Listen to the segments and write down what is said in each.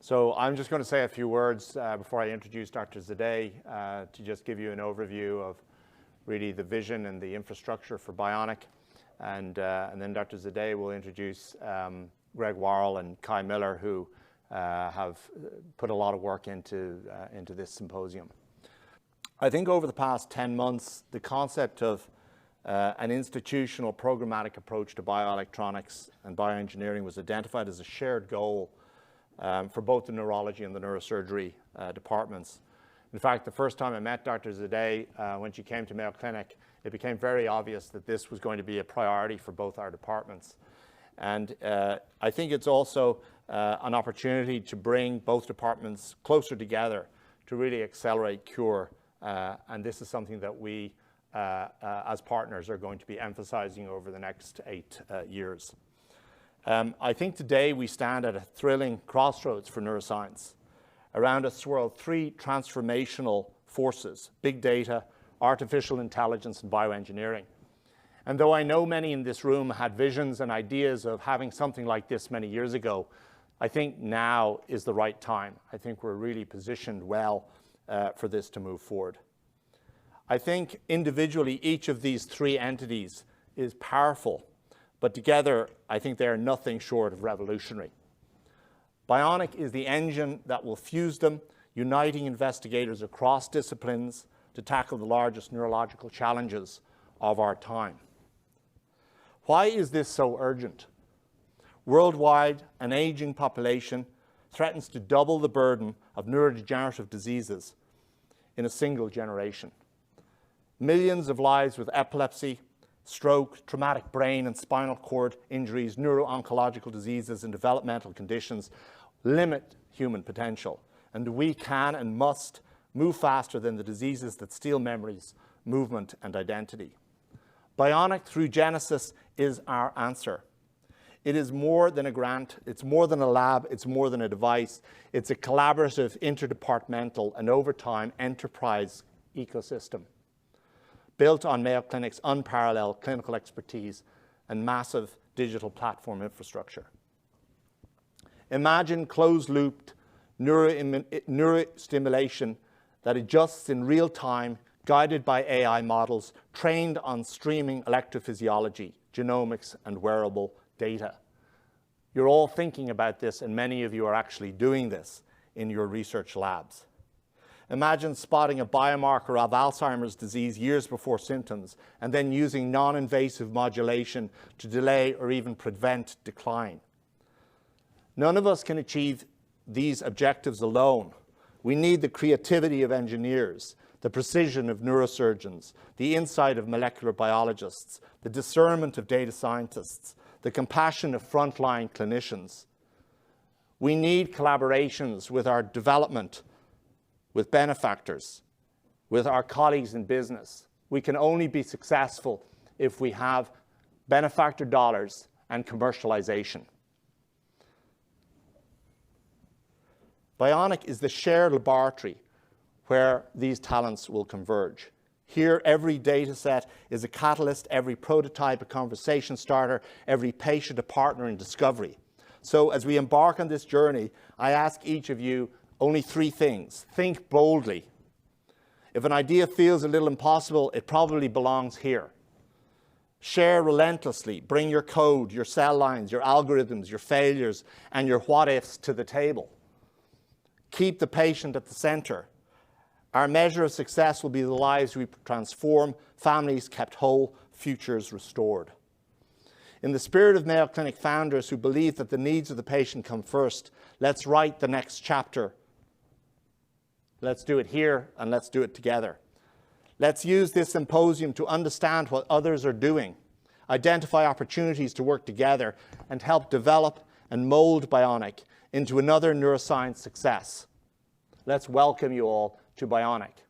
So I'm just going to say a few words before I introduce Dr. Zadeh to just give you an overview of really the vision and the infrastructure for Bionic. And then Dr. Zadeh will introduce Greg Worrell and Kai Miller, who have put a lot of work into this symposium. I think over the past 10 months, the concept of an institutional programmatic approach to bioelectronics and bioengineering was identified as a shared goal for both the neurology and the neurosurgery departments. In fact, the first time I met Dr. Zadeh, when she came to Mayo Clinic, it became very obvious that this was going to be a priority for both our departments. And I think it's also an opportunity to bring both departments closer together to really accelerate cure. And this is something that we, as partners, are going to be emphasizing over the next 8 years. I think today we stand at a thrilling crossroads for neuroscience. Around us swirl 3 transformational forces: big data, artificial intelligence, and bioengineering. And though I know many in this room had visions and ideas of having something like this many years ago, I think now is the right time. I think we're really positioned well for this to move forward. I think individually each of these 3 entities is powerful, but together I think they are nothing short of revolutionary. Bionic is the engine that will fuse them, uniting investigators across disciplines to tackle the largest neurological challenges of our time. Why is this so urgent? Worldwide, an aging population threatens to double the burden of neurodegenerative diseases in a single generation. Millions of lives with epilepsy, stroke, traumatic brain and spinal cord injuries, neuro-oncological diseases, and developmental conditions limit human potential. And we can and must move faster than the diseases that steal memories, movement, and identity. Bionic through Genesis is our answer. It is more than a grant, it's more than a lab, it's more than a device. It's a collaborative, interdepartmental, and over time, enterprise ecosystem built on Mayo Clinic's unparalleled clinical expertise and massive digital platform infrastructure. Imagine closed-looped neurostimulation that adjusts in real time, guided by AI models, trained on streaming electrophysiology, genomics, and wearable data. You're all thinking about this, and many of you are actually doing this in your research labs. Imagine spotting a biomarker of Alzheimer's disease years before symptoms, and then using non-invasive modulation to delay or even prevent decline. None of us can achieve these objectives alone. We need the creativity of engineers, the precision of neurosurgeons, the insight of molecular biologists, the discernment of data scientists, the compassion of frontline clinicians. We need collaborations with our development, with benefactors, with our colleagues in business. We can only be successful if we have benefactor dollars and commercialization. Bionic is the shared laboratory where these talents will converge. Here, every data set is a catalyst, every prototype a conversation starter, every patient a partner in discovery. So as we embark on this journey, I ask each of you only 3 things. Think boldly. If an idea feels a little impossible, it probably belongs here. Share relentlessly. Bring your code, your cell lines, your algorithms, your failures, and your what-ifs to the table. Keep the patient at the center. Our measure of success will be the lives we transform, families kept whole, futures restored. In the spirit of Mayo Clinic founders who believe that the needs of the patient come first, let's write the next chapter. Let's do it here, and let's do it together. Let's use this symposium to understand what others are doing, identify opportunities to work together, and help develop and mold Bionic into another neuroscience success. Let's welcome you all to Bionic.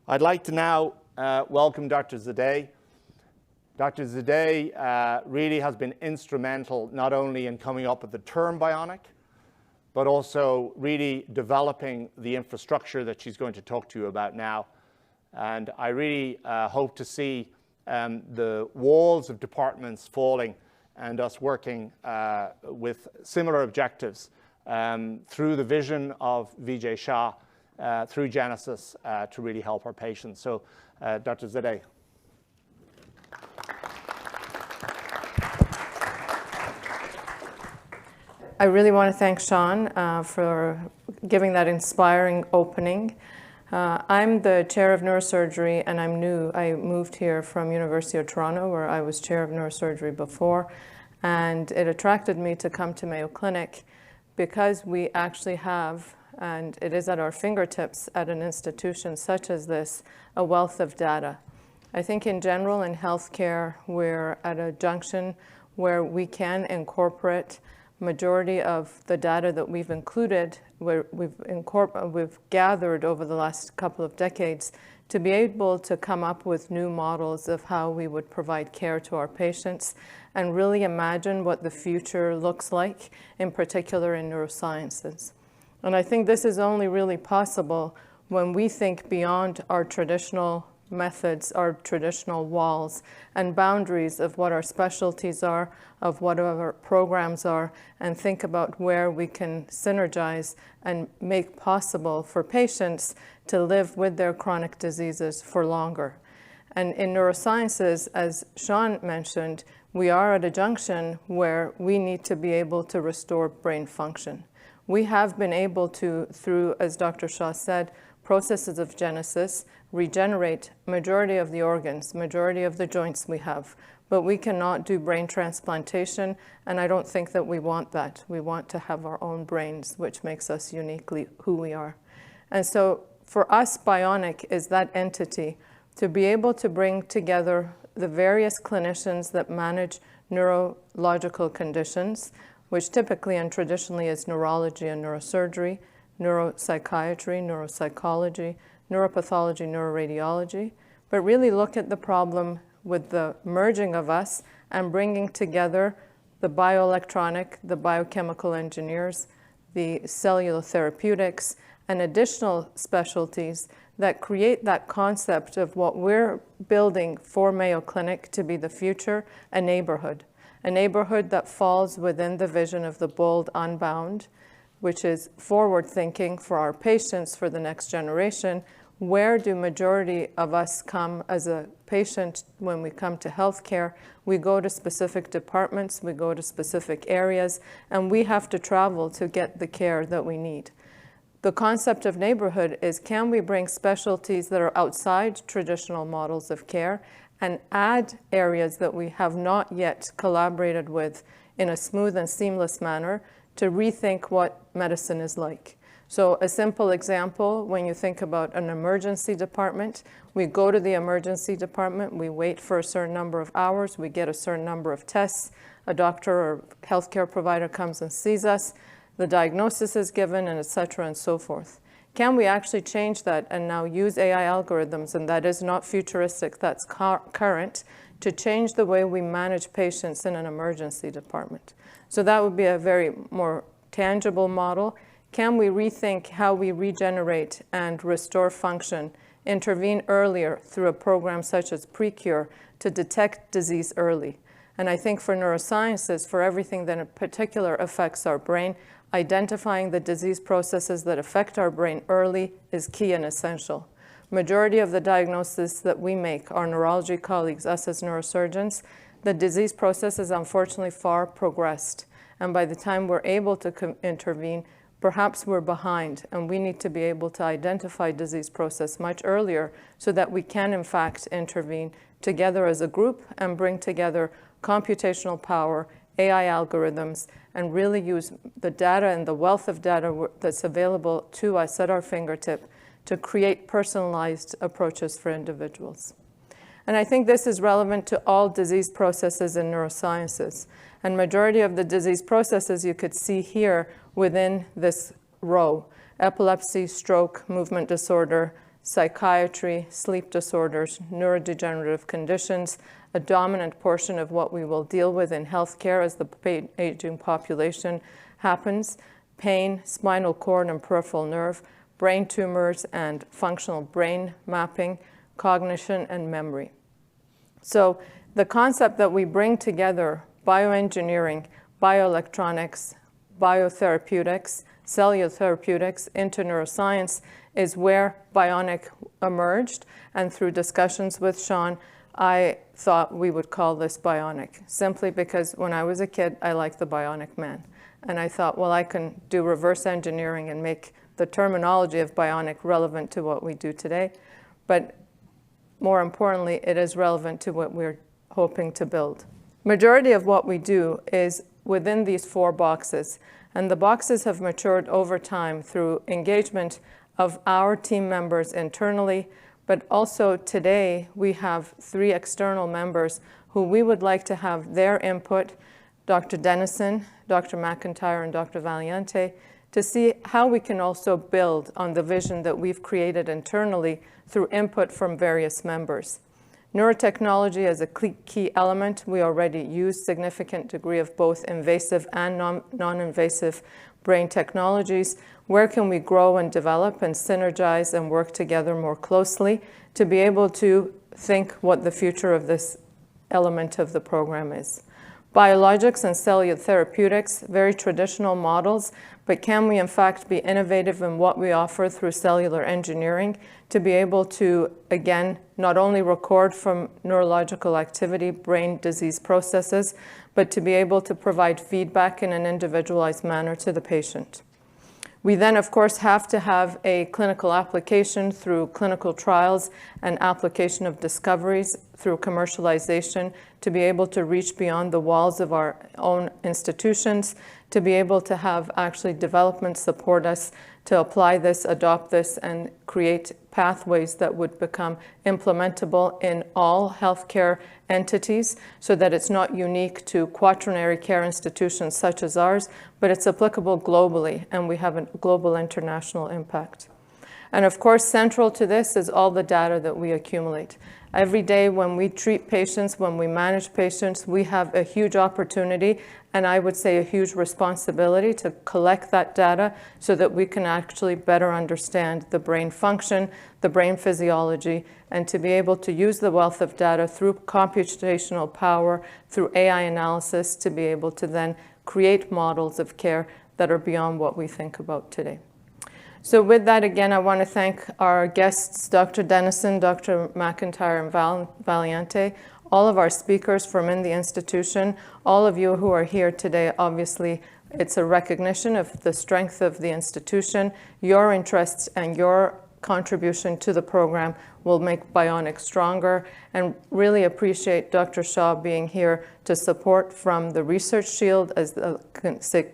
I'd like to now welcome Dr. Zadeh. Dr. Zadeh really has been instrumental not only in coming up with the term Bionic, but also really developing the infrastructure that she's going to talk to you about now. And I really hope to see the walls of departments falling and us working with similar objectives through the vision of Vijay Shah, through Genesis, to really help our patients. So, Dr. Zadeh. I really want to thank Sean for giving that inspiring opening. I'm the chair of neurosurgery, and I'm new. I moved here from University of Toronto, where I was chair of neurosurgery before, and it attracted me to come to Mayo Clinic because we actually have, and it is at our fingertips at an institution such as this, a wealth of data. I think in general in healthcare, we're at a junction where we can incorporate majority of the data that we've included, where we've gathered over the last couple of decades to be able to come up with new models of how we would provide care to our patients and really imagine what the future looks like, in particular in neurosciences. And I think this is only really possible when we think beyond our traditional methods, our traditional walls and boundaries of what our specialties are, of what our programs are, and think about where we can synergize and make possible for patients to live with their chronic diseases for longer. And in neurosciences, as Sean mentioned, we are at a junction where we need to be able to restore brain function. We have been able to, through, as Dr. Shah said, processes of Genesis, regenerate majority of the organs, majority of the joints we have, but we cannot do brain transplantation, and I don't think that we want that. We want to have our own brains, which makes us uniquely who we are. And so for us, Bionic is that entity to be able to bring together the various clinicians that manage neurological conditions, which typically and traditionally is neurology and neurosurgery, neuropsychiatry, neuropsychology, neuropathology, neuroradiology, but really look at the problem with the merging of us and bringing together the bioelectronic, the biochemical engineers, the cellular therapeutics, and additional specialties that create that concept of what we're building for Mayo Clinic to be the future, a neighborhood that falls within the vision of the Bold Unbound, which is forward thinking for our patients for the next generation. Where do majority of us come as a patient when we come to healthcare? We go to specific departments, we go to specific areas, and we have to travel to get the care that we need. The concept of neighborhood is, can we bring specialties that are outside traditional models of care and add areas that we have not yet collaborated with in a smooth and seamless manner to rethink what medicine is like. So a simple example, when you think about an emergency department, we go to the emergency department, we wait for a certain number of hours, we get a certain number of tests, a doctor or healthcare provider comes and sees us, the diagnosis is given, and et cetera, and so forth. Can we actually change that and now use AI algorithms, and that is not futuristic, that's current, to change the way we manage patients in an emergency department? So that would be a very more tangible model. Can we rethink how we regenerate and restore function, intervene earlier through a program such as PreCure to detect disease early? And I think for neurosciences, for everything that in particular affects our brain, identifying the disease processes that affect our brain early is key and essential. Majority of the diagnoses that we make, our neurology colleagues, us as neurosurgeons, the disease process is unfortunately far progressed. And by the time we're able to intervene, perhaps we're behind, and we need to be able to identify disease process much earlier so that we can, in fact, intervene together as a group and bring together computational power, AI algorithms, and really use the data and the wealth of data that's available to us at our fingertip to create personalized approaches for individuals. And I think this is relevant to all disease processes in neurosciences. And majority of the disease processes you could see here within this row: epilepsy, stroke, movement disorder, psychiatry, sleep disorders, neurodegenerative conditions, a dominant portion of what we will deal with in healthcare as the aging population happens, pain, spinal cord and peripheral nerve, brain tumors and functional brain mapping, cognition and memory. So the concept that we bring together bioengineering, bioelectronics, biotherapeutics, cellular therapeutics into neuroscience is where Bionic emerged. And through discussions with Sean, I thought we would call this Bionic, simply because when I was a kid, I liked the Bionic Man. And I thought, well, I can do reverse engineering and make the terminology of Bionic relevant to what we do today. But more importantly, it is relevant to what we're hoping to build. Majority of what we do is within these 4 boxes. And the boxes have matured over time through engagement of our team members internally, but also today we have 3 external members who we would like to have their input, Dr. Dennison, Dr. McIntyre, and Dr. Valiante, to see how we can also build on the vision that we've created internally through input from various members. Neurotechnology as a key element, we already use significant degree of both invasive and non-invasive brain technologies. Where can we grow and develop and synergize and work together more closely to be able to think what the future of this element of the program is? Biologics and cellular therapeutics, very traditional models, but can we in fact be innovative in what we offer through cellular engineering to be able to, again, not only record from neurological activity, brain disease processes, but to be able to provide feedback in an individualized manner to the patient. We then, of course, have to have a clinical application through clinical trials and application of discoveries through commercialization to be able to reach beyond the walls of our own institutions, to be able to have actually development support us to apply this, adopt this, and create pathways that would become implementable in all healthcare entities so that it's not unique to quaternary care institutions such as ours, but it's applicable globally, and we have a global international impact. And of course, central to this is all the data that we accumulate. Every day when we treat patients, when we manage patients, we have a huge opportunity, and I would say a huge responsibility to collect that data so that we can actually better understand the brain function, the brain physiology, and to be able to use the wealth of data through computational power, through AI analysis, to be able to then create models of care that are beyond what we think about today. So with that, again, I want to thank our guests, Dr. Dennison, Dr. McIntyre, and Valiante, all of our speakers from in the institution, all of you who are here today. Obviously, it's a recognition of the strength of the institution. Your interests and your contribution to the program will make Bionic stronger, and really appreciate Dr. Shaw being here to support from the Research Shield, as a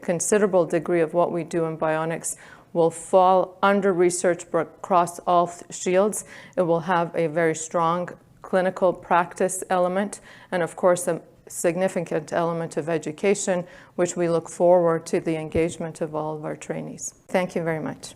considerable degree of what we do in Bionics will fall under research but across all shields. It will have a very strong clinical practice element, and of course a significant element of education, which we look forward to the engagement of all of our trainees. Thank you very much.